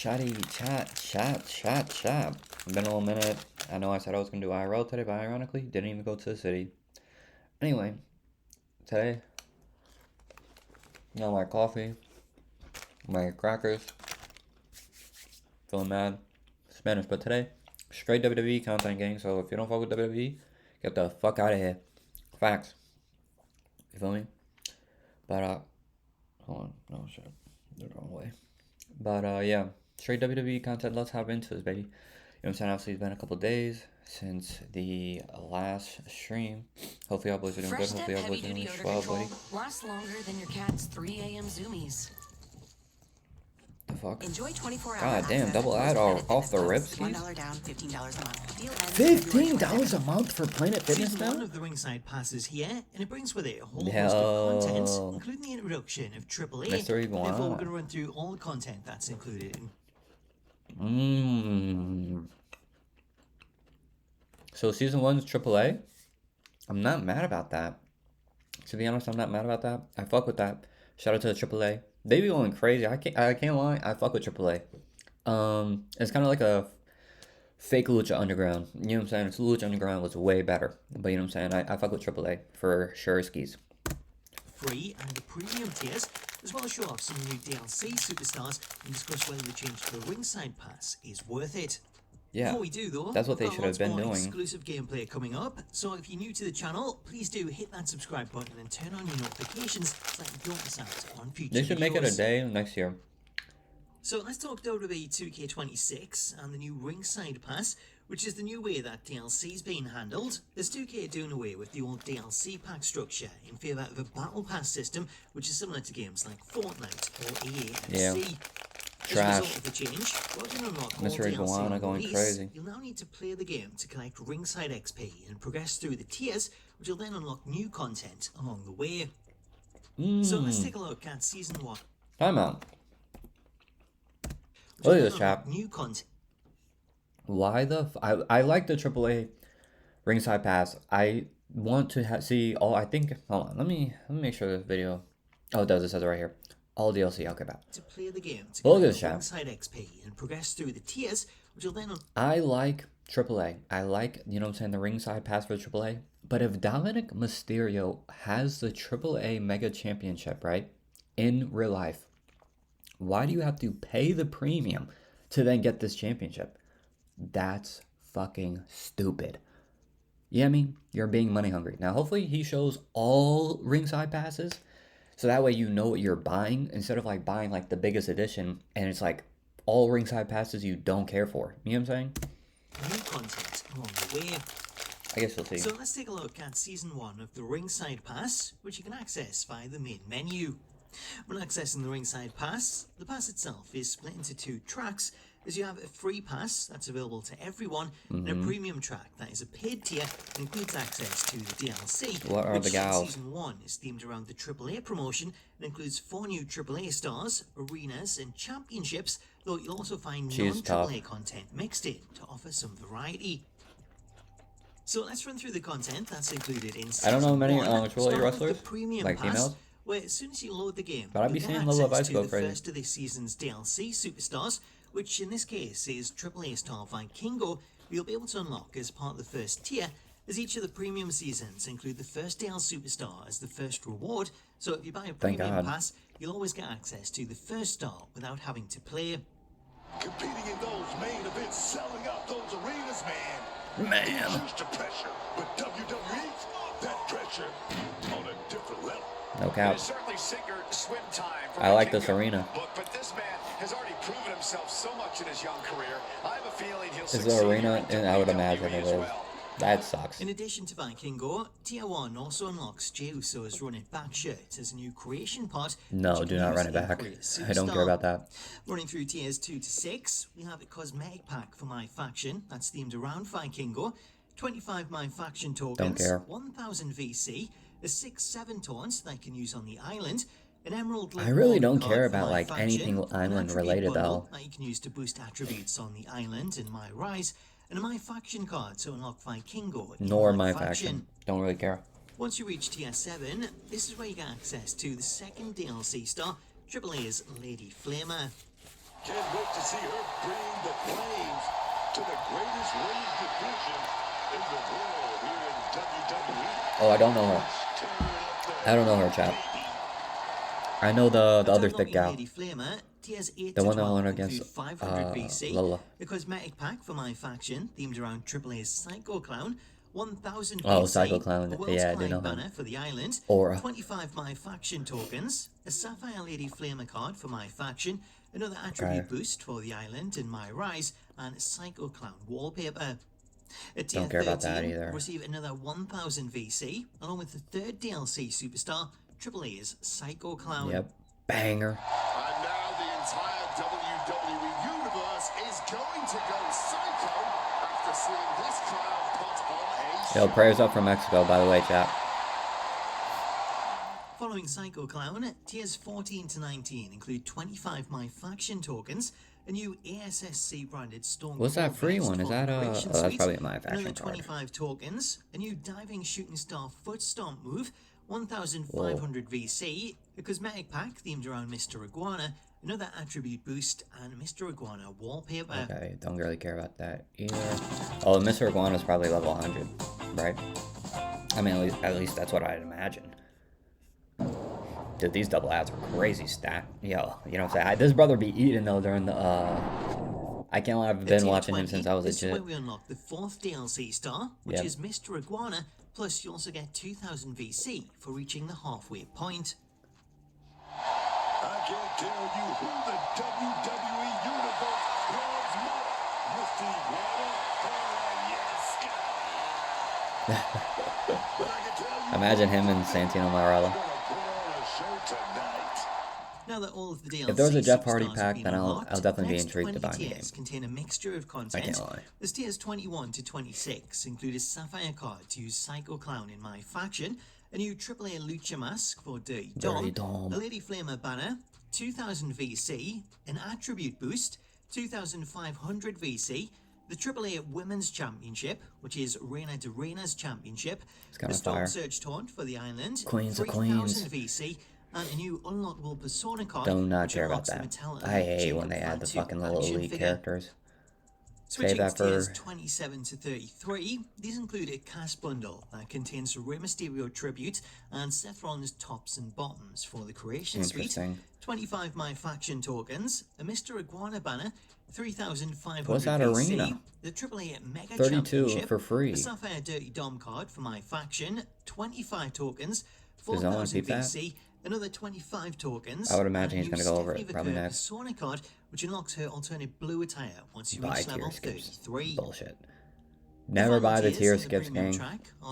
Chatty, chat. Been a little minute. I know I said I was gonna do IRL today, but ironically, didn't even go to the city. Anyway, today, my coffee, my crackers, feeling mad, Spanish. But today, straight WWE content, gang. So if you don't fuck with WWE, get the fuck out of here. Facts. You feel me? But hold on, no shit, the wrong way. But yeah, straight WWE content. Let's hop into this, baby. You know what I'm saying? Obviously, it's been a couple days since the last stream. Hopefully, y'all boys are doing good. Hopefully, y'all boys are doing swell, buddy. Lasts longer than your cat's 3 a.m. zoomies. The fuck? Enjoy 24 God damn, double ad off the rip skis? $1 down, $15 a month. $15 a month for Planet Fitness Season now? 1 of the Ringside Pass is here, and it brings with it a whole host of content, including the introduction of Triple A. Mystery Therefore, we're Guana. going to run through all the content that's included in. So season 1's AAA? I'm not mad about that. To be honest, I'm not mad about that. I fuck with that. Shout out to the AAA. They be going crazy. I can't lie. I fuck with AAA. It's kind of like a fake Lucha Underground. You know what I'm saying? It's Lucha Underground was way better. But you know what I'm saying? I fuck with AAA for sure skis. Free and the premium tiers, as well as show off some new DLC superstars and discuss whether the change to the Ringside Pass is worth it. Yeah, Before we do though, that's what they we've got should have lots been more doing. exclusive gameplay coming up, so if you're new to the channel, please do hit that subscribe button and turn on your notifications so that you don't miss out on future They should make it a videos. day next year. So let's talk WWE 2K26 and the new Ringside Pass, which is the new way that DLC is being handled. There's 2K doing away with the old DLC pack structure in favour of a battle pass system, which is similar to games like Fortnite or EA Yeah. FC. As a Trash. result of the change, rather than unlock all Mystery DLC Guana on going release, crazy. you'll now need to play the game to collect Ringside XP and progress through the tiers, which will then unlock new content along the way. So let's take a look at Season 1. Time out. which Look will at this, then chap. unlock new content. Why the I like the AAA Ringside Pass. I want to see all. I think. Hold on. Let me make sure this video. Oh, it does. It says it right here. All DLC. Okay, bye. To play the game to Look at collect this, chap. Ringside XP and progress through the tiers, which will then I like AAA. I like, you know what I'm saying, the Ringside Pass for AAA. But if Dominic Mysterio has the AAA Mega Championship, right, in real life, why do you have to pay the premium to then get this championship? That's fucking stupid. You know what I mean? You're being money hungry. Now, hopefully he shows all Ringside Passes, so that way you know what you're buying, instead of like buying like the biggest edition and it's like all Ringside Passes you don't care for. You know what I'm saying? new content along the way. I guess we'll see. So let's take a look at Season 1 of the Ringside Pass, which you can access via the main menu. When accessing the Ringside Pass, the pass itself is split into 2 tracks, as you have a free pass that's available to everyone, and a premium track that is a paid tier and includes access to the DLC, What are which the in gals? Season 1 is themed around the AAA promotion and includes 4 new AAA stars, arenas and championships, though you'll also find She's tough. non-AAA content mixed in to offer some variety. So let's run through the content that's included in I don't know Season many 1, AAA starting with wrestlers, the premium like pass, females. where as soon as you load the game, But I'd be you'll get seeing Lil access Vice to go the crazy. first of this season's DLC superstars, which in this case is AAA star Vikingo, who you'll be able to unlock as part of the first tier, as each of the premium seasons include the first DLC superstar as the first reward, so if you buy a Thank premium God. pass, you'll always get access to the first star without having to play. Competing in those main events, selling out those arenas, man. Man. He's used to pressure, but WWE's that pressure on a different level. No cap. It's certainly sink or swim time for I like this Vikingo. arena. Look, but this man has already proven himself so much in his young career. I have a feeling he'll Is succeed the arena? here in And I would WWE imagine it as is. well. That sucks. In addition to Vikingo, Tier 1 also unlocks Jey Uso's Run It Back shirt as a new creation pod. No, which you do can not use run it in back. Create a I don't care Superstar. about that. Running through tiers 2 to 6, we have a cosmetic pack for My Faction that's themed around Vikingo, 25 My Faction tokens, Don't care. 1000 VC, a 6-7 taunts that you can use on the island, an Emerald I really don't card care for about My like Faction, anything an island attribute related bundle though. that you can use to boost attributes on the island in My Rise, and a My Faction card to unlock Vikingo in Nor my faction. Don't really care. Once you reach tier 7, this is where you get access to the second DLC star, AAA's Lady Flamer. Can't wait to see her bring the flames to the greatest women's division in the world here in WWE. Oh, I don't know her. I don't know her, chat. I know the other thick gal. Lady Flamer, tiers 8 The to one that 12 went include against 500 VC, Lola. a cosmetic pack for my faction themed around AAA's Psycho Clown, 1000 Oh, VC, Psycho Clown. a World's Yeah, I do know Collide him. banner for the island, Aura. 25 my faction tokens, a Sapphire Lady Flamer card for my faction, another attribute boost for the island and my rise, and Psycho Clown wallpaper. At tier Don't care about that 13, either. receive another 1000 VC, along with the third DLC superstar, AAA's Psycho Clown. Yep. Banger. And now the entire WWE Universe is going to go psycho after seeing this crowd put on a Yo, show. prayers up from Mexico, by the way, chat. Following Psycho Clown, tiers 14 to 19 include 25 My Faction tokens, a new ASSC branded Stone What's that Cold free vest one? Is for that Operation oh, that's Suite, probably a My Faction another card. 25 tokens, a new diving shooting star foot stomp move, 1,500 VC, a cosmetic pack themed around Mr. Iguana, another attribute boost, and Mr. Iguana wallpaper. Okay, don't really care about that either. Oh, Mr. Iguana's probably level 100, right? I mean, at least that's what I'd imagine. Dude, these double ads are crazy stat. Yo, you know what I'm saying? This brother be eating though during the I can't lie, I've At been tier watching him 20, since I was a this is kid. where we unlock the 4th DLC star, which Yep. is Mr. Iguana, plus you also get 2000 VC for reaching the halfway point. I can't tell you who the WWE Universe loves more. Mr. Iguana or yes. But I can tell you Imagine him and Santino Marella. gonna put on a show tonight. Now that all of the DLC If there was a Jeff Hardy superstars pack, have then been I'll unlocked, definitely be next intrigued to 20 buy the tiers game. contain a mixture of content. can't lie. As tiers 21 to 26 include a Sapphire card to use Psycho Clown in my faction, a new AAA Lucha mask for Dirty Dirty Dom, Dom. a Lady Flamer banner, 2000 VC, an attribute boost, 2500 VC, the AAA Women's Championship, which is Reina de Reina's Championship, kinda a Storm fire. Surge Taunt for the island, Queens of 3000 Queens. VC, and a new unlockable persona card. Do not which care about unlocks the that. Metallica I hate Jacob when they add the Fatu fucking little action elite figure. characters. Switching that to tiers for- 27 to 33, these include a cast bundle that contains Rey Mysterio tribute and Seth Rollins tops and bottoms for the Creation Suite, Interesting. 25 My Faction tokens, a Mr. Iguana banner, 3,500 What's that VC, arena? the AAA Mega 32 Championship, for free. a Sapphire Dirty Dom card for My Faction, 25 tokens, Does no one 4,000 keep that? VC, another 25 tokens. I would imagine and he's a gonna new go over it, Stephanie probably Vaquer next. Persona card, which unlocks her alternate blue attire once you Buy reach tier level skips. 33. Bullshit. Never buy the tier skips, gang.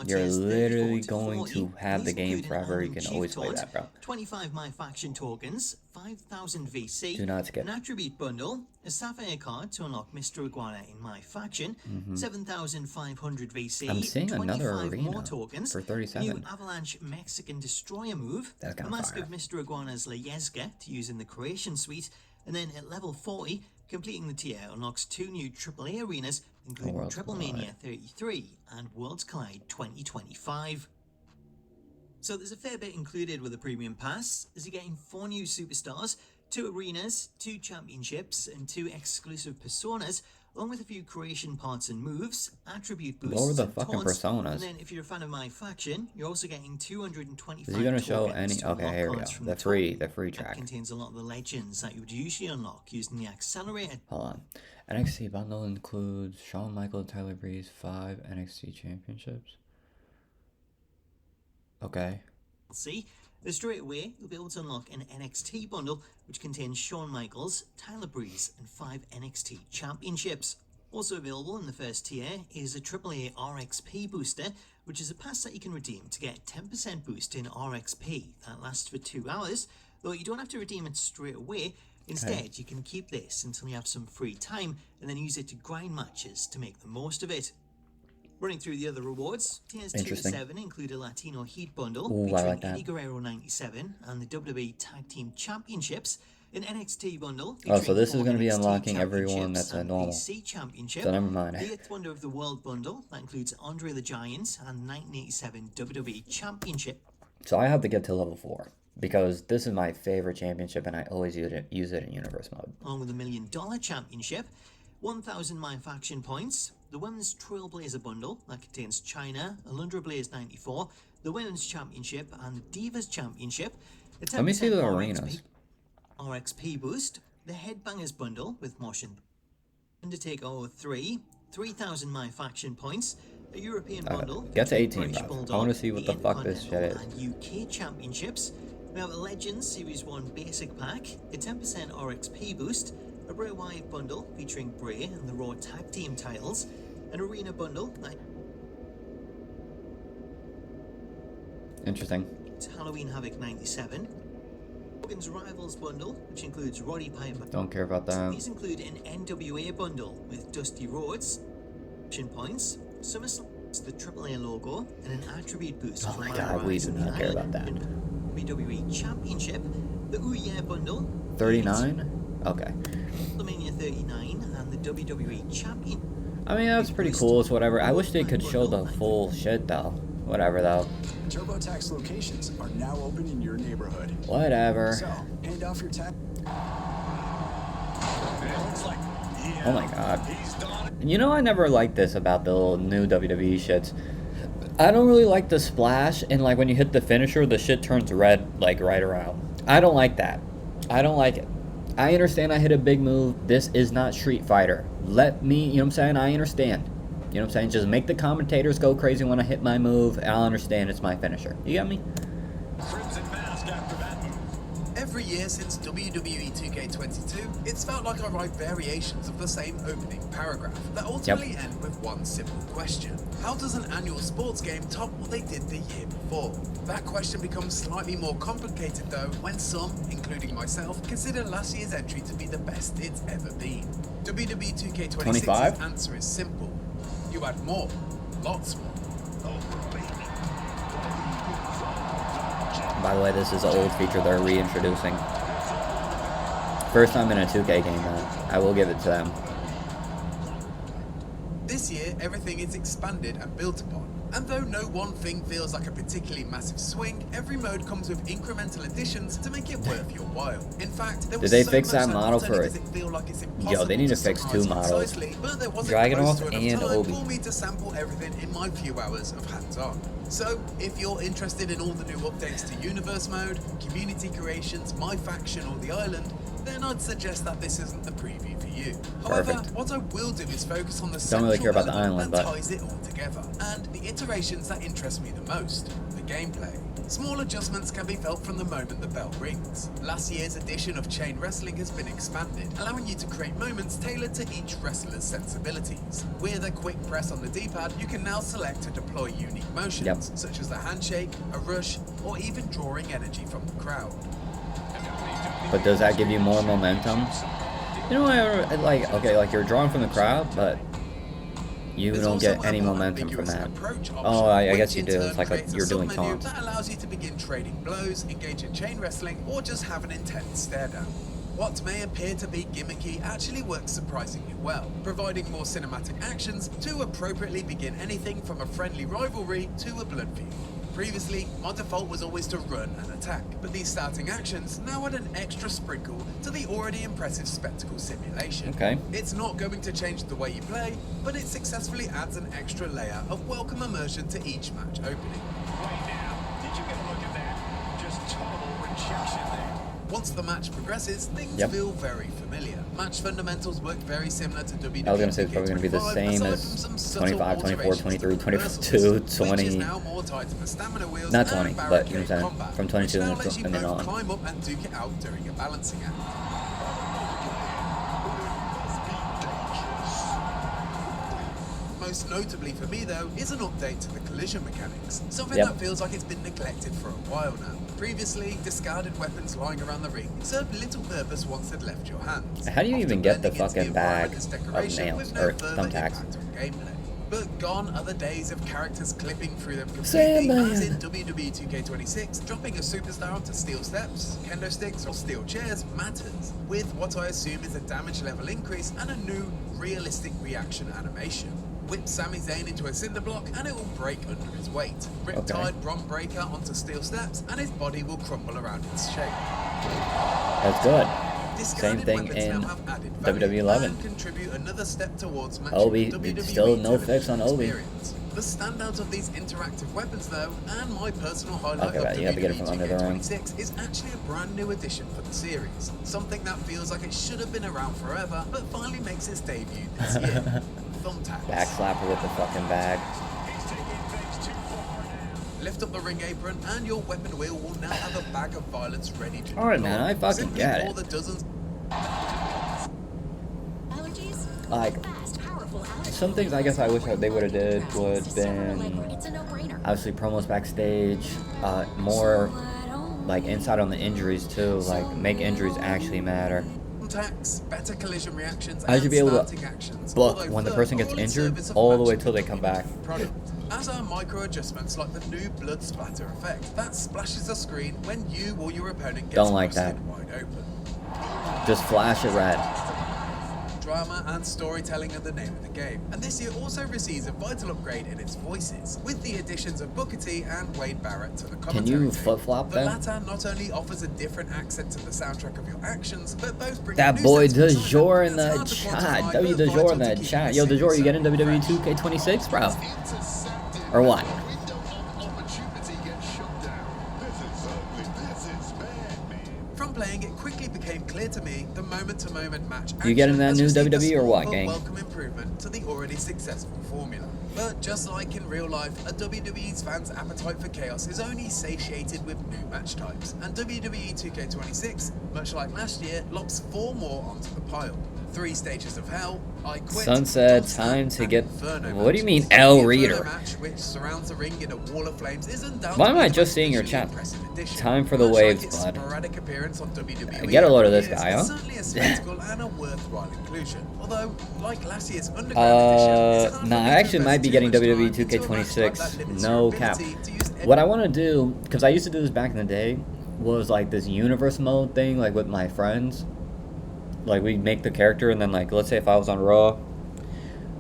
You're literally going to have the game forever. You can always play that, bro. 25 My Faction tokens, 5,000 VC, Do not skip. an attribute bundle, a Sapphire card to unlock Mr. Iguana in My Faction, 7,500 VC, I'm seeing another 25 more arena tokens, for a 37. new Avalanche Mexican Destroyer move, That's a kinda mask fire. of Mr. Iguana's La Yesca to use in the Creation Suite, and then at level 40, completing the tier unlocks 2 new AAA arenas, including Worlds Triple Collide. Mania 33 and Worlds Collide 2025. So there's a fair bit included with the Premium Pass, as you're getting 4 new superstars, 2 arenas, 2 championships, and 2 exclusive personas, along with a few creation parts and moves, attribute boosts, What were the and fucking taunts. personas? And then if you're a fan of My Faction, you're also getting 225 Is he gonna show tokens any? to Okay, unlock here we go. cards from The top. free That track. contains a lot of the legends that you would usually unlock using the accelerator. Hold on. NXT bundle includes Shawn Michaels, Tyler Breeze, 5 NXT championships. Okay. See, straight away you'll be able to unlock an NXT bundle which contains Shawn Michaels, Tyler Breeze, and 5 NXT championships. Also available in the first tier is a AAA RXP booster, which is a pass that you can redeem to get a 10% boost in RXP that lasts for 2 hours, though you don't have to redeem it straight away. Instead, you can keep this until you have some free time and then use it to grind matches to make the most of it. Running through the other rewards, tiers 2 to Interesting. 7 include a Latino Heat bundle Ooh, I featuring like that. Eddie Guerrero 97 and the WWE Tag Team Championships, an NXT bundle Oh, so featuring this is 4 gonna be NXT unlocking everyone championships that's a and normal. VC Championship, So never mind. the 8th Wonder of the World bundle that includes Andre the Giant and 1987 WWE Championship. So I have to get to level 4. because this is my favorite championship and I always use it in universe mode. On with the $1 Million Championship, 1,000 My Faction points, the Women's Trailblazer Bundle that contains China, Alundra Blaze 94, the Women's Championship and the Divas Championship. Let me see the arenas. RXP boost, the Headbangers Bundle with Mosh and Undertaker 3,000 My Faction points, a European bundle. Get to 18, British bro. I Bulldog, want to see what the fuck this shit is. and UK Championships. We have a Legends Series 1 Basic Pack, a 10% RXP boost, a Bray Wyatt bundle featuring Bray and the Raw Tag Team titles, an Arena bundle, Interesting. Halloween Havoc 97, Hogan's Rivals bundle, which includes Roddy Piper. Don't care about that. These include an NWA bundle with Dusty Rhodes, action points, SummerSlam, the AAA logo, and an attribute boost. Oh my god, we do not care about that. WWE Championship, the Ooh Yeah bundle, 39? Okay. WrestleMania 39, and the WWE Champion. I mean, that's pretty cool. It's whatever. I wish they could show the full shit, though. Whatever, though. TurboTax locations are now open in your neighborhood. Whatever. So, hand off your tax. Oh my god. You know, I never liked this about the little new WWE shits. I don't really like the splash, and like when you hit the finisher, the shit turns red, like right around. I don't like that. I don't like it. I understand I hit a big move. This is not Street Fighter. Let me, you know what I'm saying? I understand. You know what I'm saying? Just make the commentators go crazy when I hit my move, and I'll understand it's my finisher. You got me? Crimson Mask after that move. Every year since WWE 2K22, it's felt like I write variations of the same opening paragraph that ultimately end with one simple question. How does an annual sports game top what they did the year before? That question becomes slightly more complicated though when some, including myself, consider last year's entry to be the best it's ever been. WWE 2K26's 25? answer is simple. You add more, lots more. By the way, this is an old feature they're reintroducing. First time in a 2K game, though. I will give it to them. This year, everything is expanded and built upon. And though no one thing feels like a particularly massive swing, every mode comes with incremental additions to make it worth your while. In fact, there was Did they so fix much that model not for only it? does it feel like it's Yo, they need to impossible fix summarize two models. concisely, but there wasn't Dragunov close to enough and time Obi. for me to sample everything in my few hours of hands-on. So, if you're interested in all the new updates to Universe Mode, Community Creations, My Faction or The Island, then I'd suggest that this isn't the preview for you. However, Perfect. what I will do is focus on the Don't really care about the central island, element but that ties it all together, and the iterations that interest me the most, the gameplay. Small adjustments can be felt from the moment the bell rings. Last year's edition of Chain Wrestling has been expanded, allowing you to create moments tailored to each wrestler's sensibilities. With a quick press on the D-pad, you can now select to deploy unique motions, such as the handshake, a rush, or even drawing energy from the crowd. But does that give you more momentum? You know, like, okay, like you're drawing from the crowd, but you There's don't also get a any more momentum from ambiguous that. approach option, Oh, I guess which you in do. turn It's like creates a you're doing submenu taunts. that allows you to begin trading blows, engage in chain wrestling, or just have an intense stare down. What may appear to be gimmicky actually works surprisingly well, providing more cinematic actions to appropriately begin anything from a friendly rivalry to a blood feud. Previously, my default was always to run and attack, but these starting actions now add an extra sprinkle to the already impressive spectacle simulation. Okay. It's not going to change the way you play, but it successfully adds an extra layer of welcome immersion to each match opening. Right now, did you get a look at that? Just total rejection there. Once the match progresses, things Yep. feel very familiar. Match fundamentals work very similar to WWE. I was gonna say it's probably gonna be the 2K25, same aside as from some subtle 25, 24, alterations 23, to 22, reversals, 20. which is now more tied to the stamina wheels Not and 20, but you know what I'm barricade saying? combat, From 22 which now and lets you and then both on. climb up and duke it out during a balancing act. Most notably for me though, is an update to the collision mechanics, something Yep. that feels like it's been neglected for a while now. Previously, discarded weapons lying around the ring served little purpose once they'd left your hands. How do you often even get the blending into fucking bag environment as of decoration nails with no or further thumbtacks? impact on gameplay. But gone are the days of characters clipping through them completely, Sandman. as in WWE 2K26, dropping a superstar onto steel steps, kendo sticks, or steel chairs matters, with what I assume is a damage level increase and a new, realistic reaction animation. whip Sami Zayn into a cinder block and it will break under his weight. Riptide Bron Breaker onto steel steps and his body will crumble around its shape. That's good. Same Discarded thing weapons in now have added WWE value 11. and contribute another step towards matching Obi, the WWE still no fix on television Obi. experience. The standout of these interactive weapons though, and my personal highlight Okay, of right, you have to get it from under the ring. 2K26 is actually a brand new addition for the series. Something that feels like it should have been around forever, but finally makes its debut this year. Thumbtacks. Back slapper with the fucking bag. Lift up the ring apron and your weapon wheel will now have a bag of violence ready to Alright, deploy. man, I fucking Simply get pour it. the dozens Allergies? Like, Fast, powerful allergy some things I guess I wish they would have did would It's a been no-brainer. It's a no-brainer. obviously promos backstage, more like insight on the injuries too, like make injuries actually matter. attacks, better collision reactions, I should and be able to starting actions, book although when the third person gets are all in injured service of all the way matching till they the come back. product. As are micro adjustments like the new blood splatter effect that splashes the screen when you or your opponent gets Don't like that. busted wide open. Just flash it red. Drama and storytelling are the name of the game, and this year also receives a vital upgrade in its voices, with the additions of Booker T and Wade Barrett to the commentary you team. flip-flop The them? latter not only offers a different accent to the soundtrack of your actions, but both bring a That new boy sense of excitement DeJour in that's the hard to chat. quantify, W but DeJour vital in to the keep chat. the Yo, DeJour, series you getting WWE fresh. 2K26, bro? Or what? Opportunity gets shut down. This is bad, man. From playing, it quickly became clear to me the moment-to-moment match You getting that action new has received a WWE or small what, but gang? welcome improvement to the already successful formula. But just like in real life, a WWE's fans' appetite for chaos is only satiated with new match types, and WWE 2K26, much like last year, lops 4 more onto the pile. 3 stages of hell, I quit, Sunset, Don't time Stand, to and get. Inferno What do you mean, matches. L The Inferno Reader? match, which surrounds the ring in a wall of flames, is undoubtedly Why am I the just most seeing your visually chat? impressive addition. Time for the Much like waves, its bud. sporadic appearance on WWE Get a load of over this the years, guy, huh? it's certainly a spectacle and a worthwhile inclusion. Although, like last year's Underground edition, it's hard Nah, for me I to actually invest might be too getting much WWE time into a match like that 2K26. limits No your cap. ability to use What I want to do, because I used to do this back in the day, was like this universe mode thing, like with my friends. Like we make the character, and then like let's say if I was on Raw,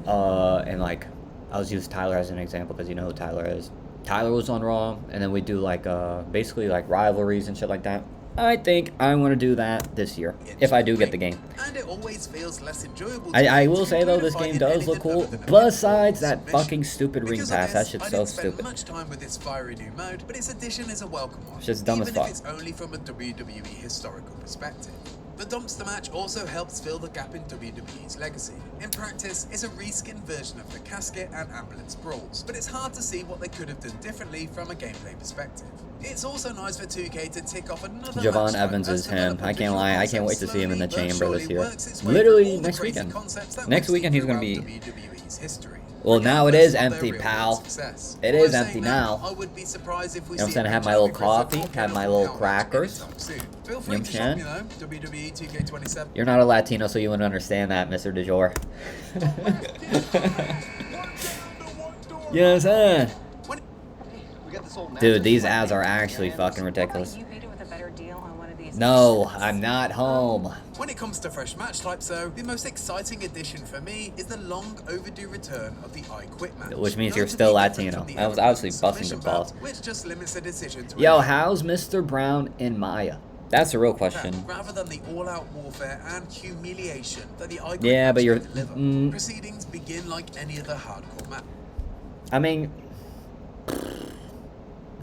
and like I'll just use Tyler as an example because you know who Tyler is. Tyler was on Raw, and then we do like basically like rivalries and shit like that. I think I want to do that this year if I do get the game. And it always feels less enjoyable. I will say though, this game does look cool. Besides that fucking stupid ring pass, that shit's so stupid. Much time with this fiery new mode, but its addition is a welcome one. It's just dumb as even fuck. if it's only from a WWE historical perspective. The dumpster match also helps fill the gap in WWE's legacy. In practice, it's a reskin version of the casket and ambulance brawls, but it's hard to see what they could have done differently from a gameplay perspective. It's also nice for 2K to tick off another Javon match type Evans as is him. developer I can't visual lie. I can't wait to concepts see him in the slowly but chamber this surely year. works its way Literally through all the next crazy weekend. concepts that Next we've weekend seen he's gonna throughout be. WWE's history. Well, now it Regardless is of their empty, real-world pal. success. It Although is saying empty that, now. I would be surprised if we You know what I'm see saying? I a have my little majority of coffee, the have my Hell little match crackers. anytime soon. Feel free You know to what I'm shop, WWE 2K27. You're not a Latino, so you wouldn't understand that, Mr. DeJour. You know what I'm saying? Dude, these ads are actually fucking ridiculous. No, I'm not home. When it comes to fresh match types though, the most exciting addition for me is the long overdue return of the I Quit match. Which means Known you're to still be different Latino. from the I was Evergreen obviously busting submission the balls. bout, which just limits the decision to Yo, a how's Mr. Brown in Maya? That's a real question. rather than the all-out warfare and humiliation that the I Quit Yeah, match but you're- can deliver. mm. Proceedings begin like any other hardcore match. I mean,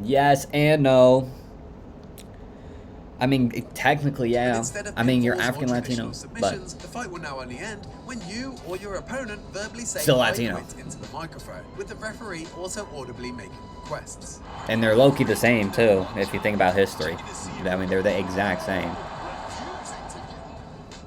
yes and no. I mean, technically, But yeah. instead of I mean, you're pinfalls or African Latino, traditional but submissions, the fight will now only end when you or your opponent verbally say Still "I Latino." quit" into the microphone, with the referee also audibly making requests. and they're low-key the same too. If you think about history, I mean, they're the exact same.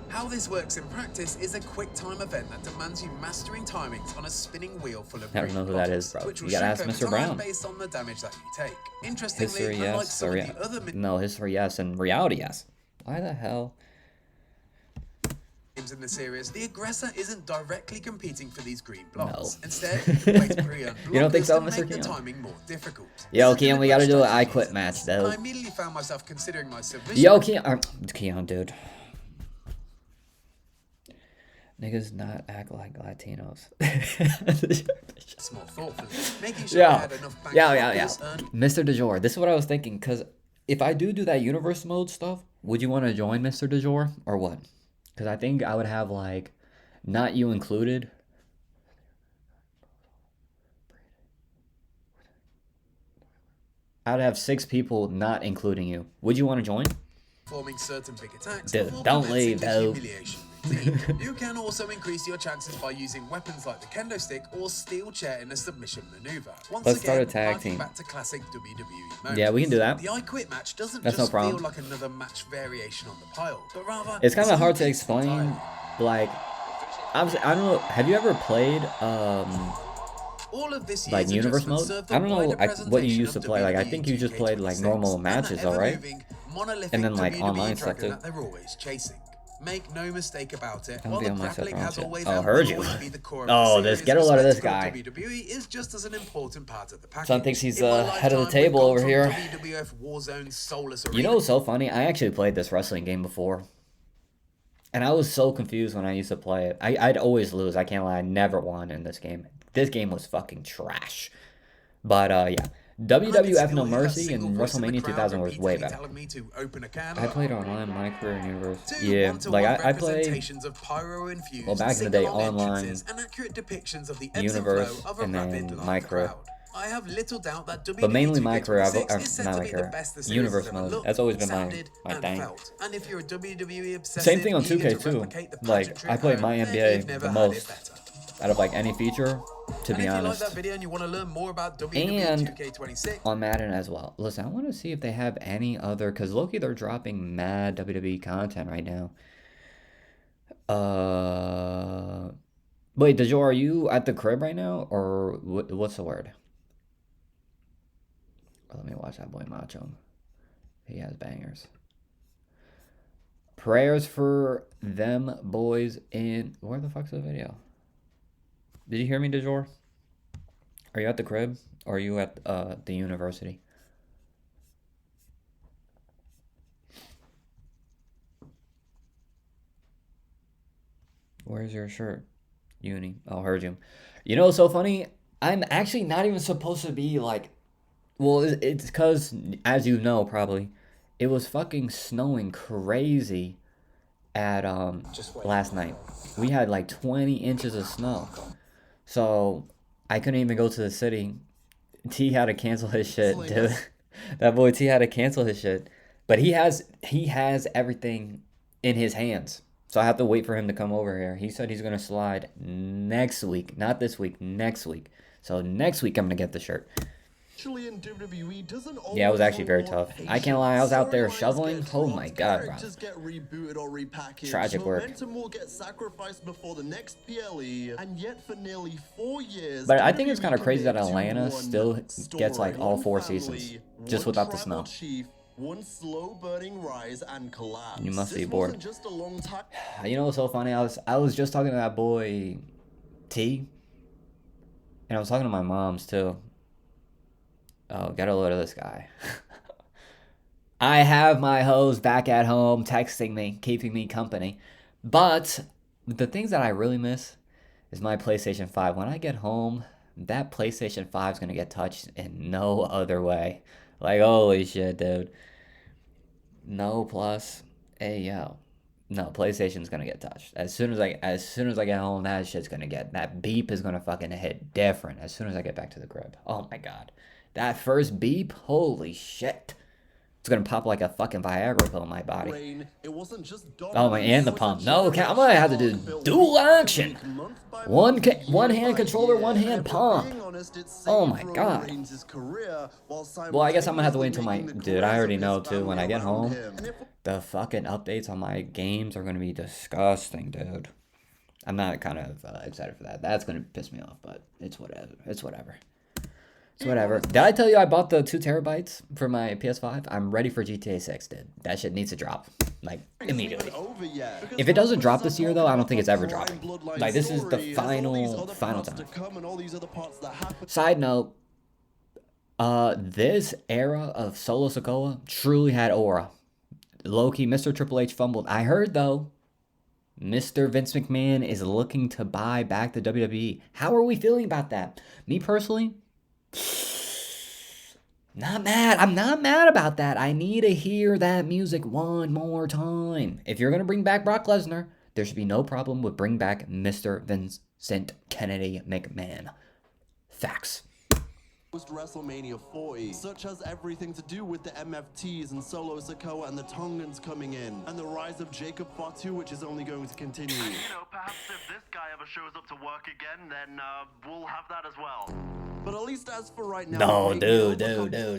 How this works in practice is a quick time event that demands you mastering timings on a spinning wheel full of I don't know who that is, bro. which will You gotta shrink ask over Mr. time Brown. based on the damage that you take. Interestingly, History, unlike yes. some Or of the other no, history, yes, and reality, yes. Why the hell? games in the series, the aggressor isn't directly competing for these green blocks. No. Instead, you wait pre-earned You don't think blockers so, to Mr. make the Keon? timing more difficult. Yo, This is Keon, we gotta deliberate do an I strategy Quit to match, this, though. and I immediately found myself considering my submission. Yo, Keon, Keon, dude. Niggas not act like Latinos. More thoughtfully, making sure Yeah. they had enough bank Yeah. pockets earned. Mr. DeJour, this is what I was thinking, because if I do that universe mode stuff, would you want to join Mr. DeJour or what? Because I think I would have, like, not you included. I would have 6 people not including you. Would you want to join? Performing certain big attacks Dude, before don't commencing leave, the though. humiliation routine. You can also increase your chances by using weapons like the kendo stick or steel chair in a submission maneuver. Once Let's again, start a tag harking team. back to classic WWE moments. Yeah, we can do that. The I Quit match doesn't That's no just problem. feel like another match variation on the pile, but rather It's kind of hard to piece explain. entirely. Like, I don't know. Have you ever played All of this like year's universe adjustments mode? serve the I don't know wider what you presentation used to of play. Like, I WWE think you just played like 2K26, normal and matches, that all right? ever-moving, monolithic And then, like, WWE online stuff, dragon too. that they're always chasing. Make no mistake about it, Don't while be the on my set, grappling has Bronson. always Oh, and heard will you. always be the core of Oh, the this series, get a load of this respect guy. for WWE is just as an important part of the package. Son thinks he's In my head of the lifetime, table we've over gone here. from WWF Warzone's soulless You know arena what's so funny? I actually played this wrestling game before. And I was so confused when I used to play it. I'd always lose. I can't lie. I never won in this game. This game was fucking trash. But, yeah. WWF No Mercy and WrestleMania 2000 was way better. I played online, my career in universe. Yeah, like I played well, back in the day, online, universe, and then my career. I have little doubt that WWE But mainly my career, 2K26 is set not to my be the career. best the series Universe has ever mode. looked, That's always been my sounded, thing. and felt. And if you're a WWE obsessive, Same thing on eager 2K to too. replicate the Like, pageantry I at played home, my then NBA you've never the had it most better. out of like any feature, to And be if you like honest. that video and you want to learn more about WWE And 2K26, on Madden as well. Listen, I want to see if they have any other, because Loki, they're dropping mad WWE content right now. Wait, Dejo, are you at the crib right now, or what's the word? Oh, let me watch that boy Macho. He has bangers. Prayers for them boys in... Where the fuck's the video? Did you hear me, DeJour? Are you at the crib? Or are you at the university? Where's your shirt? Uni. Oh, heard you. You know what's so funny? I'm actually not even supposed to be like... Well, it's because, as you know, probably, it was fucking snowing crazy at last night. We had like 20 inches of snow. So I couldn't even go to the city. T had to cancel his shit, dude. That boy T had to cancel his shit. But he has everything in his hands. So I have to wait for him to come over here. He said he's gonna slide next week. Not this week, next week. So next week I'm gonna get the shirt. Yeah, it was actually very tough. I can't lie, I was out there shoveling. Oh my god, bro. Just get rebooted or repackaged. Tragic work. Momentum will get sacrificed before the next PLE, and yet for nearly 4 years. But I think it's kind of WWE crazy that commit to Atlanta one still gets like story, all one 4 family, seasons, just one without the tribal snow. chief, one slow burning rise and collapse. You must be This bored. wasn't just a long time. You know what's so funny? I was just talking to that boy T, and I was talking to my mom's too. Oh, get a load of this guy. I have my hoes back at home texting me, keeping me company. But the things that I really miss is my PlayStation 5. When I get home, that PlayStation 5 is going to get touched in no other way. Like, holy shit, dude. No plus. Hey, yo. No, PlayStation's going to get touched. As soon as I get home, that shit's going to get... That beep is going to fucking hit different as soon as I get back to the crib. Oh, my God. That first beep, holy shit. It's gonna pop like a fucking Viagra pill in my body. Oh my, and the pump. No, I'm gonna have to do dual action. One hand controller, one hand pump. Oh my god. Well, I guess I'm gonna have to wait until my... Dude, I already know too, when I get home, the fucking updates on my games are gonna be disgusting, dude. I'm not kind of excited for that. That's gonna piss me off, but it's whatever. It's whatever. It's whatever. Did I tell you I bought the 2 terabytes for my PS5? I'm ready for GTA 6, dude. That shit needs to drop. Like, immediately. If it doesn't drop this year, though, I don't think it's ever dropping. Like, this is the final time. Side note, this era of Solo Sikoa truly had aura. Low-key, Mr. Triple H fumbled. I heard, though, Mr. Vince McMahon is looking to buy back the WWE. How are we feeling about that? Me personally, not mad. I'm not mad about that. I need to hear that music one more time. If you're going to bring back Brock Lesnar, there should be no problem with bring back Mr. Vincent Kennedy McMahon. Facts. Post WrestleMania 40, such as everything to do with the MFTs and Solo Sikoa and the Tongans coming in, and the rise of Jacob Fatu, which is only going to continue. You know, perhaps if this guy ever shows up to work again, then we'll have that as well. But at least as for right now, No, dude.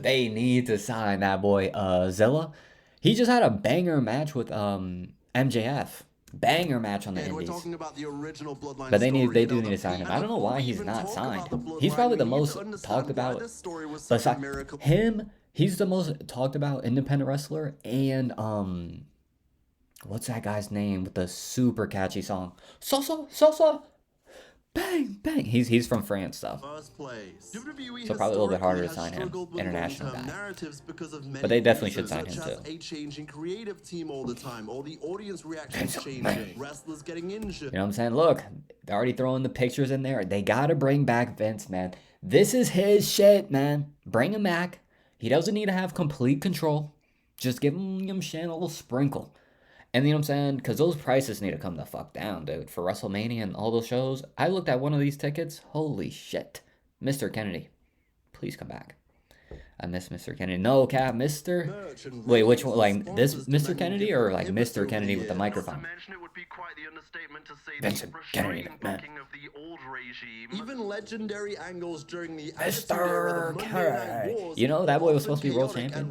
They need to sign that boy, Zilla. He just had a banger match with MJF. Banger match on the And we're Indies. talking about the original Bloodline But they story, do you know, need to sign him. I don't know why he's not talk signed. about the Bloodline, He's probably the we need most to understand talked why about. this story was such a Besides miracle. him, he's the most talked about independent wrestler. And what's that guy's name with the super catchy song? Salsa, bang, bang. He's from France though. First place. WWE So probably a little bit harder to historically sign him, has struggled with international long-term guy. narratives because of many But they definitely reasons, should sign him such as too. a changing creative team all the time, or the audience reactions changing, wrestlers getting injured. You know what I'm saying? Look, they're already throwing the pictures in there. They gotta bring back Vince, man. This is his shit, man. Bring him back. He doesn't need to have complete control. Just give him shit, a little sprinkle. And you know what I'm saying? Because those prices need to come the fuck down, dude. For WrestleMania and all those shows. I looked at one of these tickets. Holy shit. Mr. Kennedy, please come back. I miss Mr. Kennedy. No, Cap, Mr. Wait, which one? Like this Mr. Kennedy or like Mr. Kennedy with the microphone? Mention it would be quite the understatement to say Vincent the Kennedy frustrating McMahon. booking of the old regime. Even legendary angles during the Mr. Kennedy. You know, that boy was supposed to be world champion,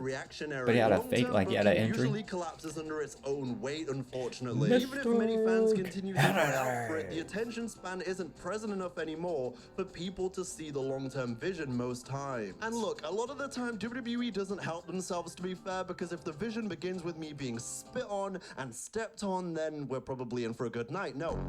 but he had a fake, like he had an injury. Usually collapses under its own weight, unfortunately. Even if many fans continue to cry out for it, the attention span isn't present enough anymore for people to see the long-term vision most times. And look, a lot of the time WWE doesn't help themselves, to be fair, because if the vision begins with me being spit on and stepped on, then we're probably in for a good night. No.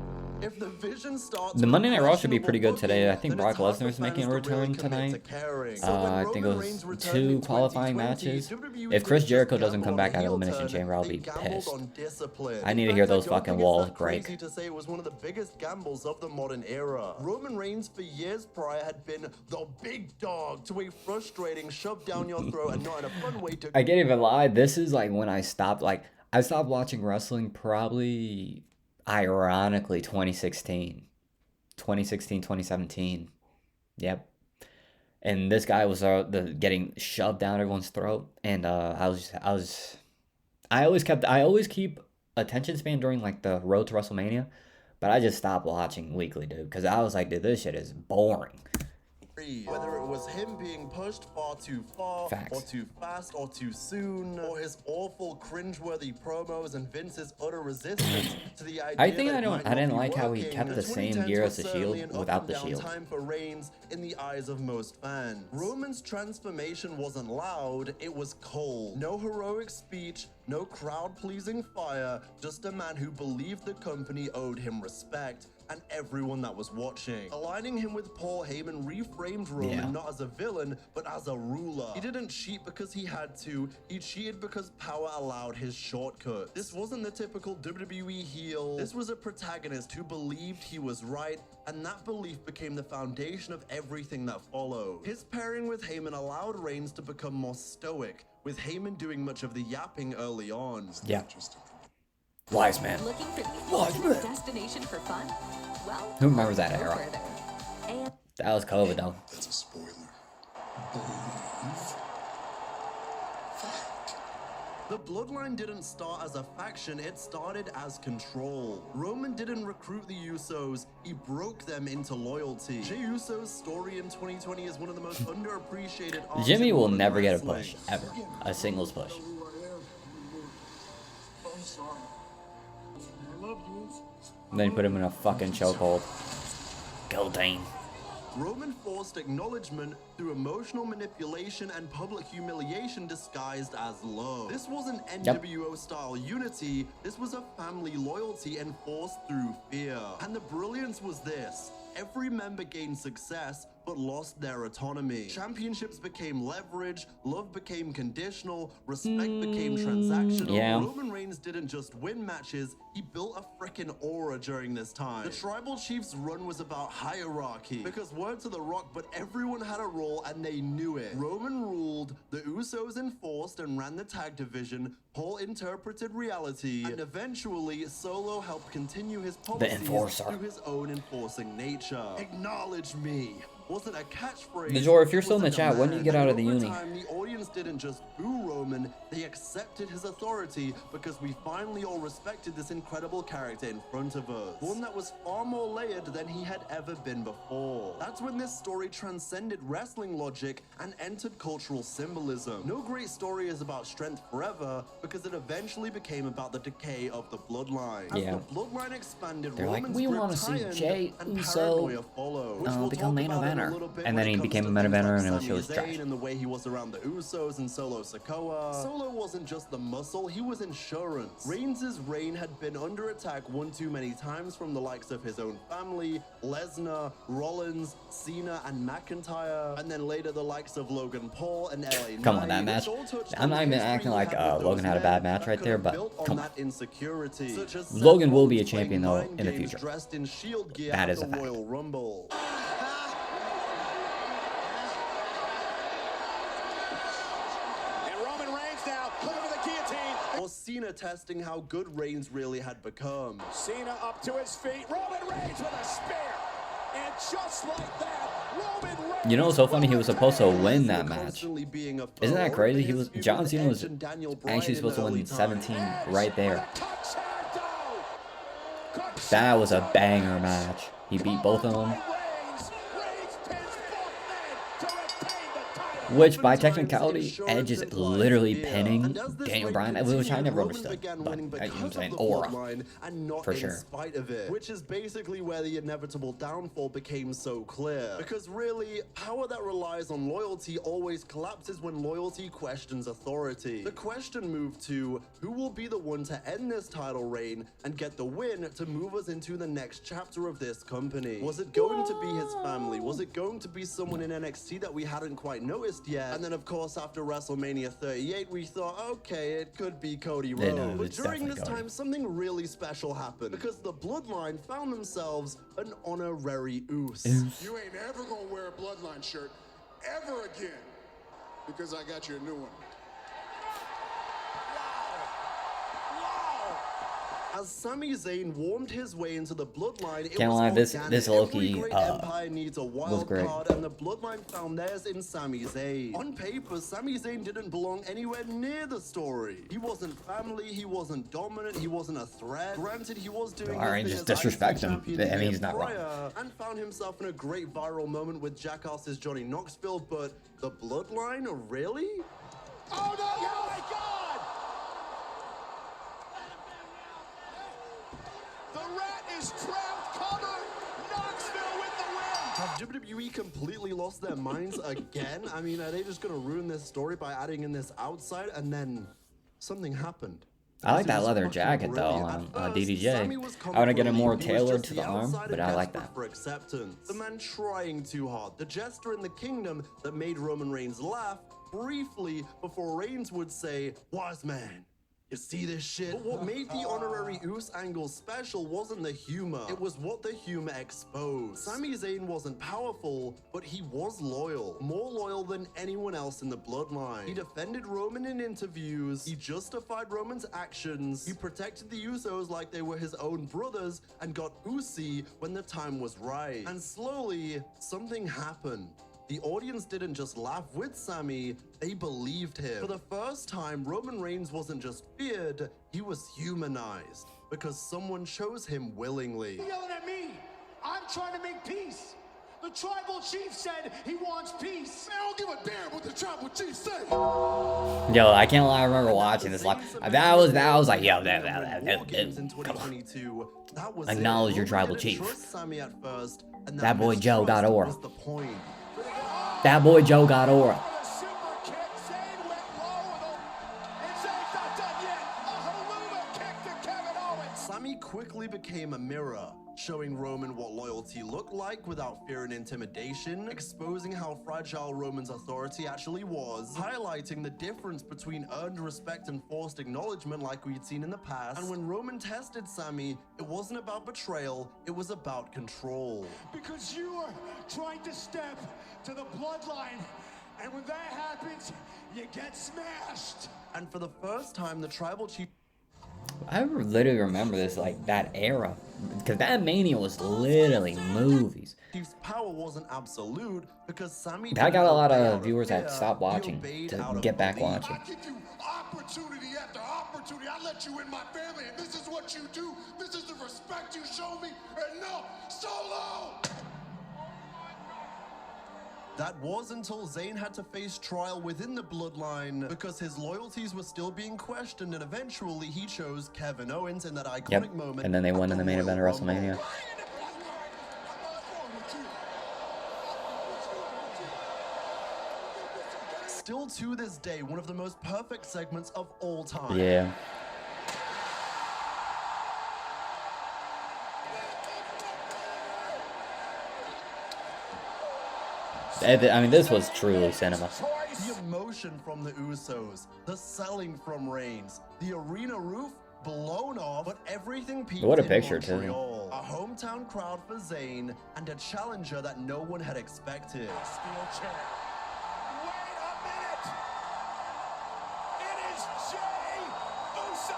If the vision starts The with Monday Night Raw should be questionable pretty good today. I booking, think then it's Brock hard for Lesnar's making a fans to really return commit to tonight. caring. So I when think it Roman was Reigns returned 2 in qualifying 2020, matches. WWE If Chris didn't Jericho just doesn't gamble come on back the at heel Elimination turn, Chamber, I'll they be gambled pissed. on discipline. I need to In hear fact, I those don't fucking think it's walls that break. crazy to say it was one of the biggest gambles of the modern era. Roman Reigns for years prior had been the big dog to a frustrating shove down your throat and not in a fun way to I can't even lie. This is like when I stopped watching wrestling probably ironically 2017. Yep. And this guy was getting shoved down everyone's throat, and I always keep attention span during like the road to WrestleMania, but I just stopped watching weekly, dude, because I was like, dude, this shit is boring. whether it was him being pushed far too far, Facts. or too fast, or too soon, or his awful cringeworthy promos and Vince's utter resistance to the idea I think that I it don't- might I not didn't be like how he working, kept the same 2010s gear was as the certainly Shield an up without and the down Shield. time for Reigns in the eyes of most fans. Roman's transformation wasn't loud, it was cold. No heroic speech, no crowd-pleasing fire, just a man who believed the company owed him respect and everyone that was watching. Aligning him with Paul Heyman reframed Roman Yeah. not as a villain, but as a ruler. He didn't cheat because he had to, he cheated because power allowed his shortcut. This wasn't the typical WWE heel. This was a protagonist who believed he was right, and that belief became the foundation of everything that followed. His pairing with Heyman allowed Reigns to become more stoic, with Heyman doing much of the yapping early on. Yeah. Wise man. Looking for the What? ultimate destination for fun? Well, Who remembers that go era? further. And That was COVID though. That's a spoiler. Believe. Fact. The Bloodline didn't start as a faction, it started as control. Roman didn't recruit the Usos, he broke them into loyalty. Jey Uso's story in 2020 is one of the most underappreciated arcs Jimmy in will modern never get a wrestling. push ever. A singles push. Then you put him in a fucking chokehold. Guillotine. Roman forced acknowledgement through emotional manipulation and public humiliation disguised as love. This wasn't NWO-style unity, this was a family loyalty enforced through fear. And the brilliance was this: every member gained success, but lost their autonomy. Championships became leverage, love became conditional, respect became transactional. Yeah. Roman Reigns didn't just win matches, he built a freaking aura during this time. The Tribal Chief's run was about hierarchy, because word to The Rock, but everyone had a role and they knew it. Roman ruled, the Usos enforced and ran the tag division, Paul interpreted reality, and eventually Solo helped continue his policies through his own enforcing nature. Acknowledge me wasn't a catchphrase. Najor, if you're still in the chat, when do you get out of the uni? The audience didn't just boo Roman, they accepted his authority because we finally all respected this incredible character in front of us. One that was far more layered than he had ever been before. That's when this story transcended wrestling logic and entered cultural symbolism. No great story is about strength forever because it eventually became about the decay of the bloodline. As the bloodline expanded, they're like, Roman's we grip want to see tightened Jay and Uso paranoia followed, which we'll become talk main about in a eventer. little bit And when then it he comes became to a main things eventer like and it Sami was trash. Zayn and the way he was around the Usos and Solo Sikoa. Solo wasn't just the muscle, he was insurance. Reigns' reign had been under attack one too many times from the likes of his own family, Lesnar, Rollins, Cena, and McIntyre, and then later the likes of Logan Paul and LA Come on, that Knight, match. which all touched I'm on not the even history acting we like had with Logan those had a bad men match that right could there, have but built on come that on. insecurity. Such as Seth Logan will be a Rollins playing champion, though, mind in the games future. dressed in Shield gear That at is the a fact. Royal Rumble. Or Cena testing how good Reigns really had become. Cena up to his feet. Roman Reigns with a spear. And just like that, Roman Reigns. You know what's so funny? He was supposed to win that match. Isn't that crazy? He was John Cena was actually supposed to win 17 right there. That was a banger match. He beat both of them. Which, by technicality, Edge is literally pinning Daniel Bryan, which I never understood. But, you know what I'm saying? Aura. For sure. Which is basically where the inevitable downfall became so clear. Because really, power that relies on loyalty always collapses when loyalty questions authority. The question moved to, who will be the one to end this title reign and get the win to move us into the next chapter of this company? Was it going to be his family? Was it going to be someone in NXT that we hadn't quite noticed yet? And then of course after WrestleMania 38 we thought, okay, it could be Cody Rhodes. But during this time something really special happened because the Bloodline found themselves an honorary Uso. You ain't ever gonna wear a Bloodline shirt ever again because I got you a new one. As Sami Zayn warmed his way into the Bloodline, it Can't was lie, this organic. Low-key, Every great empire needs a wild great. card, and the Bloodline found theirs in Sami Zayn. On paper, Sami Zayn didn't belong anywhere near the story. He wasn't family, he wasn't dominant, he wasn't a threat. Granted, he was doing Alright, his just thing as disrespect IC him. champion I the mean, year he's not wrong. prior, and found himself in a great viral moment with Jackass's Johnny Knoxville, but the Bloodline? Really? Oh no! Oh my God! The rat is trapped. Cover. Knoxville with the win. Have WWE completely lost their minds again? I mean, are they just going to ruin this story by adding in this outside? And then something happened. I like It that was leather fucking jacket though brilliant. on At first, DDJ. Sami was I want to get it more coming for relief. He was tailored just to the arm, outside but and I like desperate that. for acceptance. The man trying too hard. The jester in the kingdom that made Roman Reigns laugh briefly before Reigns would say, "Wise man, you see this shit?" But what made the honorary Uso angle special wasn't the humor. It was what the humor exposed. Sami Zayn wasn't powerful, but he was loyal. More loyal than anyone else in the bloodline. He defended Roman in interviews. He justified Roman's actions. He protected the Usos like they were his own brothers and got Usi when the time was right. And slowly, something happened. The audience didn't just laugh with Sami, they believed him. For the first time, Roman Reigns wasn't just feared, he was humanized. Because someone chose him willingly. You're yelling at me. I'm trying to make peace. The tribal chief said he wants peace. I don't give a damn what the tribal chief say. Yo, I can't lie, I remember watching this live. That was like, yo, come on. Acknowledge your tribal chief. That boy Joe got aura. That boy Joe got aura. The super kick. Zayn went low with him. And Zayn's not done yet. A Helluva kick to Kevin Owens. Sami quickly became a mirror. showing Roman what loyalty looked like without fear and intimidation, exposing how fragile Roman's authority actually was, highlighting the difference between earned respect and forced acknowledgement like we'd seen in the past. And when Roman tested Sami, it wasn't about betrayal, it was about control. Because you are trying to step to the bloodline, and when that happens, you get smashed. And for the first time, the tribal chief I literally remember this, like, that era. Because that Mania was literally movies. Chief's power wasn't absolute because Sami That got a lot didn't of obey viewers out that of stopped fear, he watching obeyed to out of get back belief. watching. I give you opportunity after opportunity. I let you in my family, and this is what you do. This is the respect you show me. And no, Solo! That was until Zayn had to face trial within the bloodline because his loyalties were still being questioned, and eventually he chose Kevin Owens in that iconic moment. And then they at won in the main event of Royal WrestleMania. Rumble. Still to this day, one of the most perfect segments of all time. Yeah. I mean, this was truly cinema. The emotion from the Usos, the selling from Reigns, the arena roof blown off, but everything peaked What a in picture, too. Montreal. A hometown crowd for Zayn and a challenger that no one had expected. Steel chair. Wait a minute! It is Jey Uso!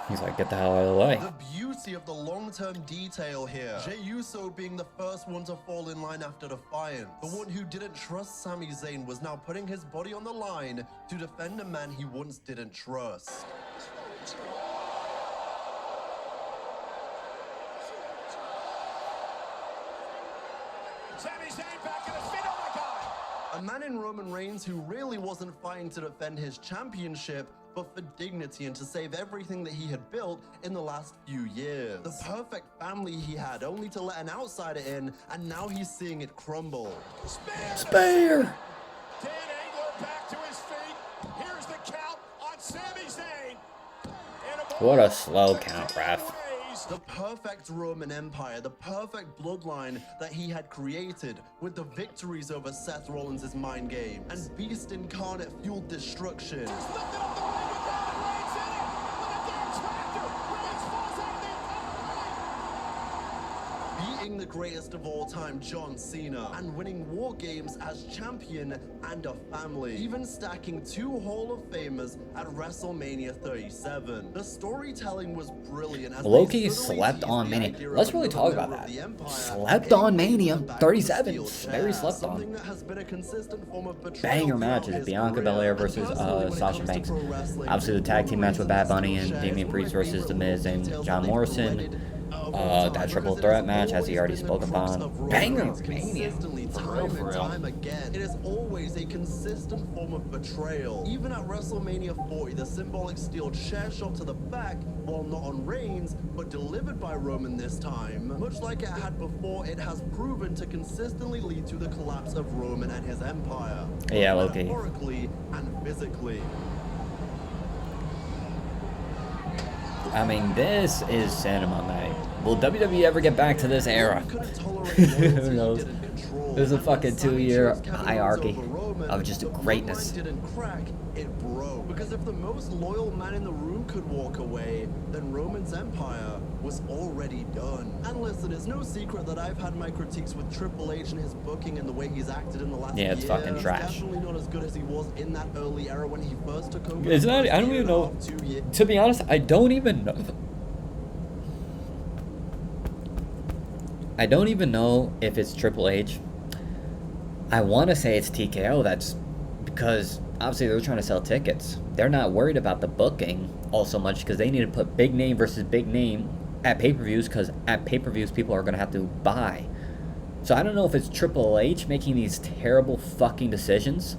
He's like, get the hell out of the way. The beauty of the long-term detail here. Jey Uso being the first one to fall in line after Defiance. The one who didn't trust Sami Zayn was now putting his body on the line to defend a man he once didn't trust. Sami Zayn back in his feet, oh my God! A man in Roman Reigns who really wasn't fighting to defend his championship, but for dignity and to save everything that he had built in the last few years. The perfect family he had, only to let an outsider in, and now he's seeing it crumble. Spare! Dan Angler back to his feet. Here's the count on Sami Zayn. What a slow count, ref. The perfect Roman Empire, the perfect bloodline that he had created with the victories over Seth Rollins' mind game. And Beast Incarnate fueled destruction. Beating the greatest of all time, John Cena, and winning War Games as champion and a family. Even stacking 2 Hall of Famers at WrestleMania 37. The storytelling was brilliant. As Loki they subtly slept teased on the Mania. idea Let's of really another talk about member of that. the Empire, Slept on getting Mania back to the 37. steel Very chair. slept on. Something that has been a consistent form of betrayal Banger throughout matches. his Bianca career. Belair And versus personally, when it Sasha comes to Banks. pro wrestling, Obviously the tag team match with Bad Bunny and Steel Damian Chair Priest is one of my versus The favorite Miz and details John that they Morrison. created over That time, triple because it threat has match, as he always already been spoke the crux upon. of Roman Banger Reigns, Mania. consistently, For time real, and for real. time again. It is always a consistent form of betrayal. Even at WrestleMania 40, the symbolic steel chair shot to the back, while not on Reigns, but delivered by Roman this time. Much like it had before, it has proven to consistently lead to the collapse of Roman and his empire. Yeah, both Loki. metaphorically and physically. I mean, this is cinema, mate. Will WWE ever get back to this era? Couldn't tolerate Who loyalty knows? he didn't control. There's a And when fucking Sami 2-year chose Kevin Owens hierarchy over Roman, of just the greatness. bloodline didn't crack, it broke. Because if the most loyal man in the room could walk away, then Roman's empire was already done. And listen, it's no secret that I've had my critiques with Triple H and his booking and the way he's acted in the last Yeah, it's year. fucking He's trash. definitely not as good as he was in that early era when he first took over. It's the not. first I don't year even and a know. half, 2 years. To be honest, I don't even know. I don't even know if it's Triple H. I want to say it's TKO. That's because obviously they're trying to sell tickets. They're not worried about the booking all so much because they need to put big name versus big name at pay-per-views, because at pay-per-views people are going to have to buy. So I don't know if it's Triple H making these terrible fucking decisions,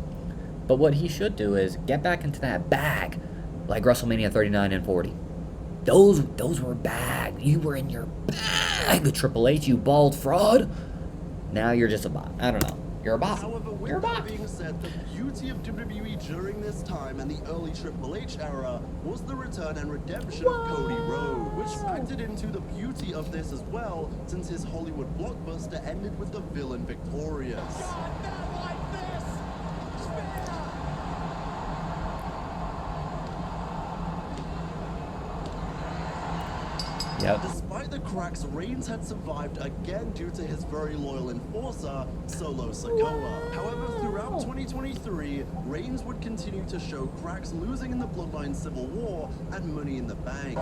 but what he should do is get back into that bag like WrestleMania 39 and 40. Those were bag. You were in your bag, Triple H, you bald fraud. Now you're just a bot. I don't know. You're a bot. However, with You're a that bot. being said, the beauty of WWE during this time and the early Triple H era was the return and redemption of Cody Rhodes, which factored into the beauty of this as well, since his Hollywood blockbuster ended with the villain victorious. Yep. Despite the cracks, Reigns had survived again due to his very loyal enforcer, Solo Sikoa. However, throughout 2023, Reigns would continue to show cracks, losing in the Bloodline Civil War and Money in the Bank.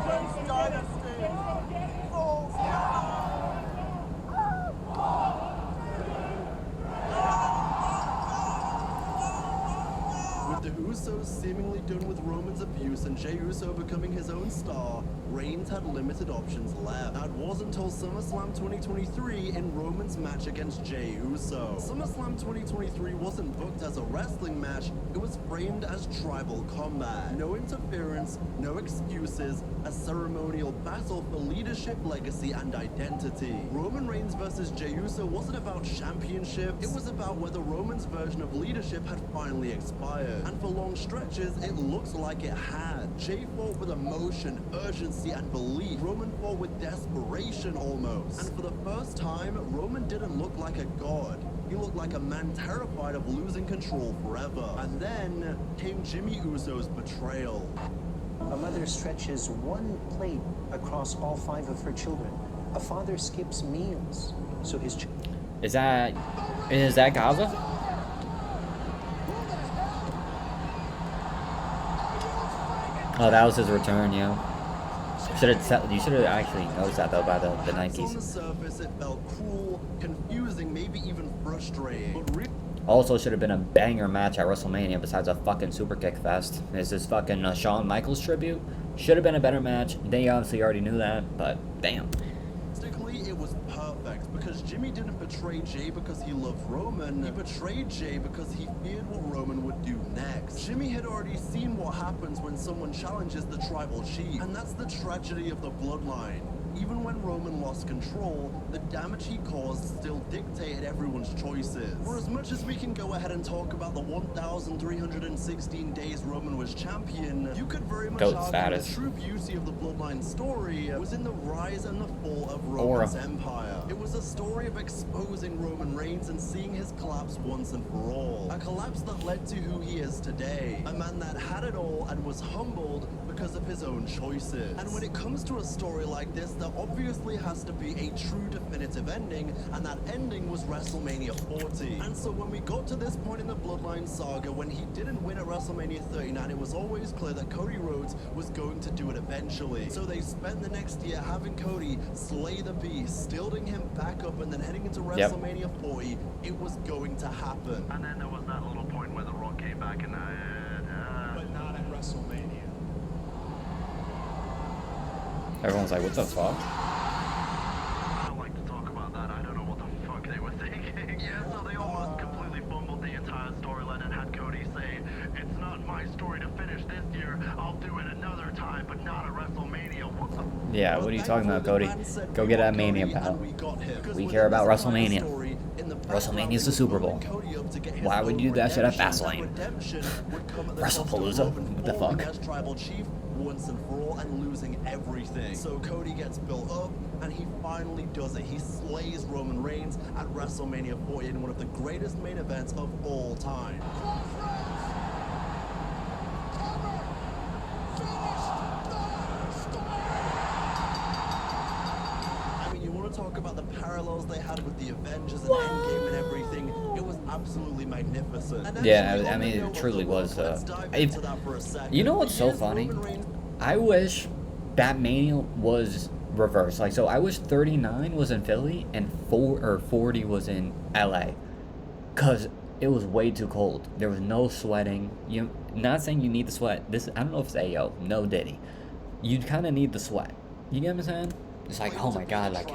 With the Usos seemingly done with Roman's abuse and Jey Uso becoming his own star, Reigns had limited options left. That was until SummerSlam 2023 in Roman's match against Jey Uso. SummerSlam 2023 wasn't booked as a wrestling match, it was framed as tribal combat. No interference, no excuses, a ceremonial battle for leadership, legacy, and identity. Roman Reigns versus Jey Uso wasn't about championships, it was about whether Roman's version of leadership had finally expired. And for long stretches, it looked like it had. Jey fought with emotion, urgency, and belief. Roman fought with desperation almost. And for the first time, Roman didn't look like a god. He looked like a man terrified of losing control forever. And then came Jimmy Uso's betrayal. A mother stretches one plate across all 5 of her children. A father skips meals, so his Is that Gaza? Oh, that was his return, yeah. You should have actually noticed that though by the On the Nikes. surface, it felt cruel, confusing, maybe even frustrating. But Also, should have been a banger match at WrestleMania besides a fucking super kick fest. Is this fucking Shawn Michaels tribute? Should have been a better match. They obviously already knew that, but damn. realistically, it was perfect because Jimmy didn't betray Jey because he loved Roman. He betrayed Jey because he feared what Roman would do next. Jimmy had already seen what happens when someone challenges the tribal chief, and that's the tragedy of the bloodline. Even when Roman lost control, the damage he caused still dictated everyone's choices. For as much as we can go ahead and talk about the 1,316 days Roman was champion, you could very much argue the true beauty of the bloodline story was in the rise and the fall of Roman's empire. It was a story of exposing Roman Reigns and seeing his collapse once and for all. A collapse that led to who he is today. A man that had it all and was humbled because of his own choices. And when it comes to a story like this, there obviously has to be a true definitive ending, and that ending was WrestleMania 40. And so when we got to this point in the Bloodline saga, when he didn't win at WrestleMania 39, it was always clear that Cody Rhodes was going to do it eventually. So they spent the next year having Cody slay the beast, building him back up, and then heading into WrestleMania 40, it was going to happen. And then there was that little point where The Rock came back and but not at WrestleMania. Everyone's like, what the fuck? I don't like to talk about that. I don't know what the fuck they were thinking. Yeah, so they almost completely fumbled the entire storyline and had Cody say, it's not my story to finish this year. I'll do it another time, but not at WrestleMania. What the? Yeah, what are you talking about, Cody? Go get that Mania, pal. We care about WrestleMania. WrestleMania's the Super Bowl. Why would you do that shit at Fastlane? WrestlePalooza? What the fuck? Once and for all, and losing everything. So Cody gets built up, and he finally does it. He slays Roman Reigns at WrestleMania 40 in one of the greatest main events of all time. I mean, you want to talk about the parallels they had with the Avengers and Endgame and everything. It was absolutely magnificent. Yeah, I mean, it truly was. You know what's so funny? I wish that Mania was reversed. Like, so I wish 39 was in Philly and 40 was in LA, cause it was way too cold. There was no sweating. You not saying you need the sweat. This I don't know if it's AO. No Diddy. You kind of need the sweat. You get what I'm saying? It's like, oh my god, like,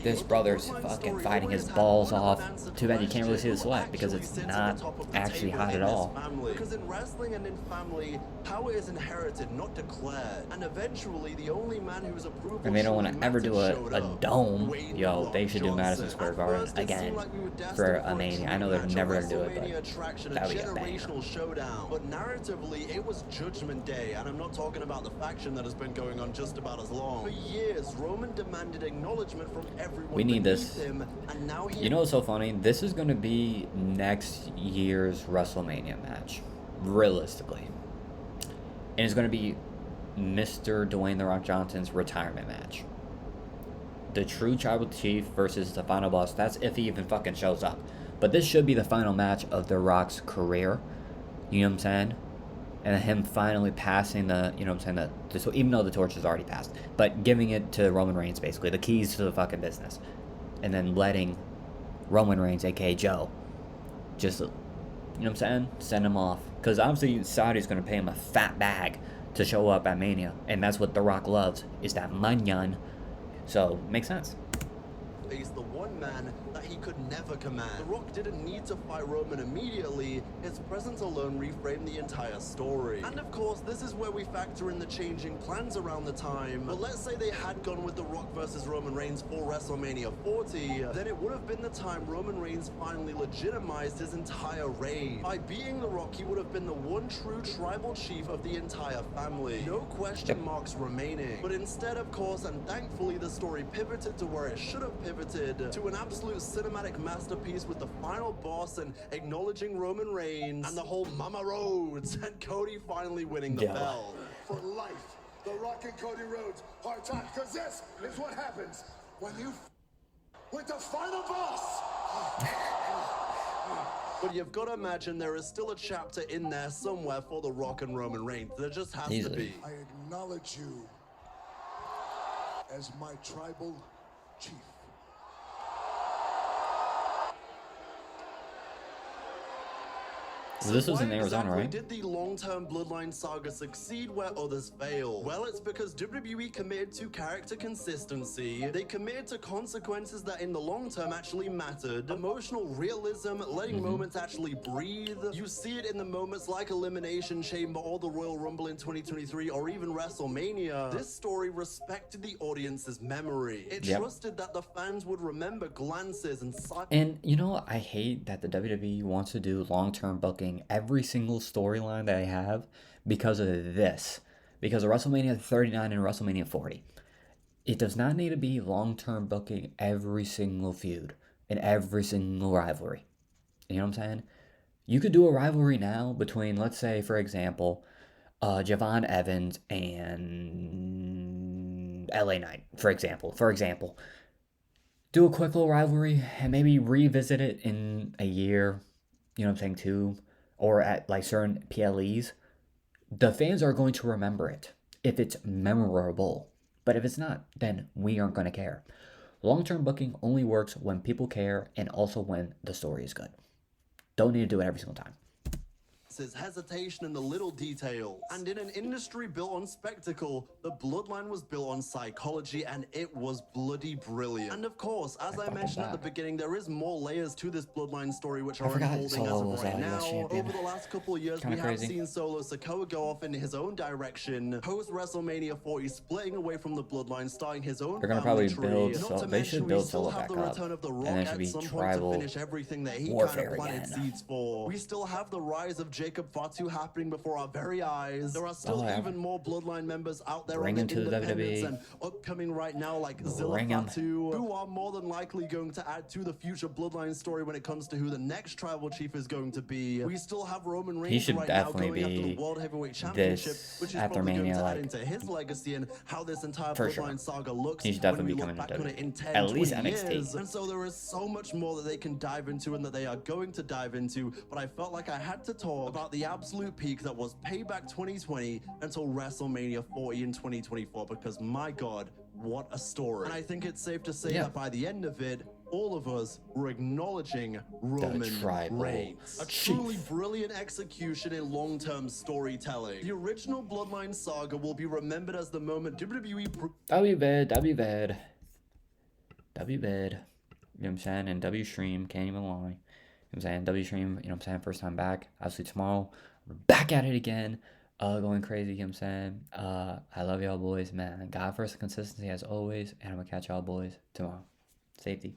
this brother's fucking fighting his balls off. Too bad you can't really see the sweat because it's not actually hot at all. Because in wrestling and in family, power is inherited, not declared. And eventually, the only man who's approved. And they don't want to ever do a dome. Yo, they should do Madison Square Garden again for a Mania. I know they're never going to do it, but that would be a banger. Showdown. But narratively, it was Judgment Day, and I'm not talking about the faction that has been going on just about as long. For years, Roman demanded acknowledgement from everyone. We need this. Him, and now you know what's so funny? This is going to be next year's WrestleMania match, realistically. And it's going to be Mr. Dwayne The Rock Johnson's retirement match. The true tribal chief versus the final boss. That's if he even fucking shows up. But this should be the final match of The Rock's career. You know what I'm saying? And him finally passing the, you know what I'm saying, so even though the torch is already passed, but giving it to Roman Reigns, basically, the keys to the fucking business. And then letting Roman Reigns, aka Joe, just, you know what I'm saying, send him off. Because obviously Saudi's going to pay him a fat bag to show up at Mania. And that's what The Rock loves, is that manyan. So, makes sense. He's the one man that he could never command. The Rock didn't need to fight Roman immediately. His presence alone reframed the entire story. And of course, this is where we factor in the changing plans around the time. But let's say they had gone with The Rock versus Roman Reigns for WrestleMania 40, then it would have been the time Roman Reigns finally legitimized his entire reign. By being The Rock, he would have been the one true tribal chief of the entire family. No question marks remaining. But instead, of course, and thankfully, the story pivoted to where it should have pivoted, to an absolute cinematic masterpiece with the final boss and acknowledging Roman Reigns and the whole Mama Rhodes and Cody finally winning the belt. For life, The Rock and Cody Rhodes, hard time, because this is what happens when you with the final boss. But you've got to imagine there is still a chapter in there somewhere for The Rock and Roman Reigns. There just has to be. I acknowledge you as my tribal chief. So this was in Arizona, exactly right? Did the long-term Bloodline saga succeed where others failed? Well, it's because WWE committed to character consistency. They committed to consequences that in the long term actually mattered. Emotional realism, letting moments actually breathe. You see it in the moments like Elimination Chamber or the Royal Rumble in 2023 or even WrestleMania. This story respected the audience's memory. It trusted that the fans would remember glances and you know, I hate that the WWE wants to do long-term booking every single storyline that they have because of this. Because of WrestleMania 39 and WrestleMania 40. It does not need to be long-term booking every single feud and every single rivalry. You know what I'm saying? You could do a rivalry now between, let's say, for example, Javon Evans and LA Knight, for example. Do a quick little rivalry and maybe revisit it in a year, you know what I'm saying, too, or at like certain PLEs. The fans are going to remember it if it's memorable. But if it's not, then we aren't going to care. Long-term booking only works when people care and also when the story is good. Don't need to do it every single time. hesitation in the little details. And in an industry built on spectacle, the Bloodline was built on psychology, and it was bloody brilliant. And of course, as I mentioned at the beginning, there is more layers to this Bloodline story which are unfolding as of right now. Over the last couple of years, we have seen Solo Sikoa go off in his own direction, post WrestleMania 40, splitting away from the Bloodline, starting his own They're gonna probably build, they should build Solo back up, and then it should be tribal warfare again. We still have the rise of Jacob Fatu happening before our very eyes. There are still even more Bloodline members out there Bring on the him to the independents WWE. and upcoming right now, like Zilla Fatu, who are more than likely going to add to the future Bloodline story when it comes to who the next tribal chief is going to be. We still have Roman Reigns He should right definitely now going after be the World Heavyweight Championship, this which is after probably Mania, going to like, add into his legacy and how this entire for Bloodline sure. saga looks. He should when definitely we be look coming back to on it in 10, at least 20 NXT. years. And so there is so much more that they can dive into and that they are going to dive into, but I felt like I had to talk about the absolute peak that was Payback 2020 until WrestleMania 40 in 2024, because my God, what a story. And I think it's safe to say that by the end of it, all of us were acknowledging Roman Reigns. A truly brilliant execution in long-term storytelling. The original Bloodline saga will be remembered as the moment WWE... That'll be bad. W bid, you know what I'm saying, and W stream, can't even lie. You know what I'm saying? W stream, you know what I'm saying, first time back. Obviously tomorrow, we're back at it again. Going crazy, you know what I'm saying? I love y'all boys, man. God first consistency as always, and I'm gonna catch y'all boys tomorrow. Safety.